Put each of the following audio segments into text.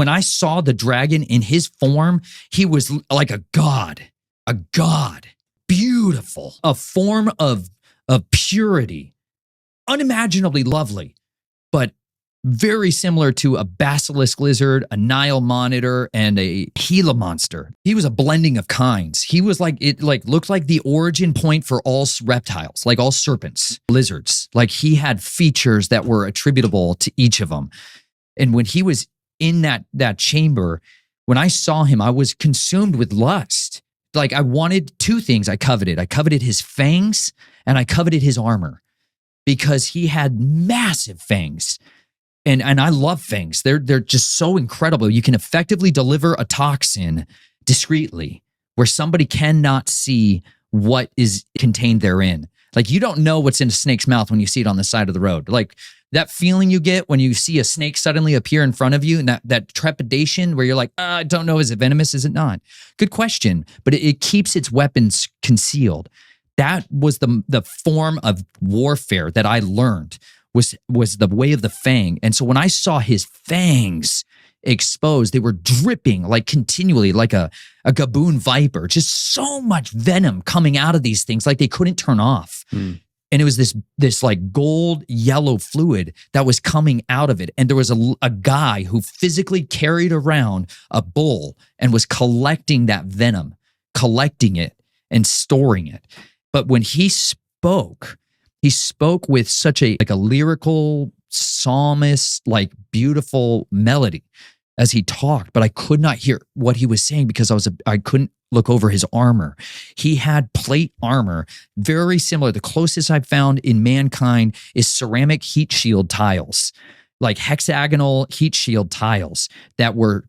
When I saw the dragon in his form, he was like a god, beautiful, a form of purity, unimaginably lovely, but very similar to a basilisk lizard, a Nile monitor, and a Gila monster. He was a blending of kinds. He was looked like the origin point for all reptiles, like all serpents, lizards. Like he had features that were attributable to each of them. And when he was in that chamber, when I saw him, I was consumed with lust. Like I wanted two things I coveted. I coveted his fangs and I coveted his armor because he had massive fangs. And I love fangs. They're just so incredible. You can effectively deliver a toxin discreetly where somebody cannot see what is contained therein. Like you don't know what's in a snake's mouth when you see it on the side of the road. Like that feeling you get when you see a snake suddenly appear in front of you, and that trepidation where you're like, I don't know, is it venomous? Is it not? Good question, but it keeps its weapons concealed. That was the form of warfare that I learned was the way of the fang. And so when I saw his fangs exposed, they were dripping like continually, like a gaboon viper, just so much venom coming out of these things, like they couldn't turn off. And it was this like gold yellow fluid that was coming out of it. And there was a guy who physically carried around a bull and was collecting that venom, collecting it and storing it. But when he spoke with such a lyrical psalmist, like beautiful melody as he talked, but I could not hear what he was saying because I couldn't look over his armor. He had plate armor, very similar. The closest I've found in mankind is ceramic heat shield tiles, like hexagonal heat shield tiles that were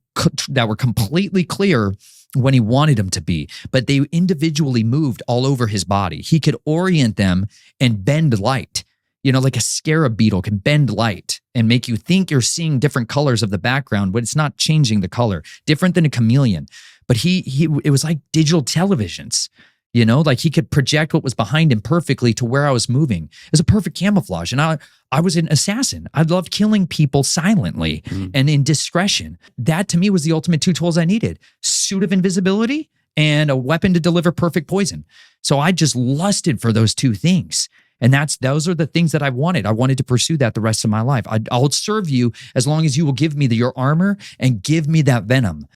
completely clear when he wanted them to be, but they individually moved all over his body. He could orient them and bend light, like a scarab beetle can bend light and make you think you're seeing different colors of the background, but it's not changing the color, different than a chameleon. But it was like digital televisions, like he could project what was behind him perfectly to where I was moving. It was a perfect camouflage. And I was an assassin. I loved killing people silently and in discretion. That to me was the ultimate two tools I needed: suit of invisibility and a weapon to deliver perfect poison. So I just lusted for those two things. And those are the things that I wanted. I wanted to pursue that the rest of my life. I'll serve you as long as you will give me your armor and give me that venom.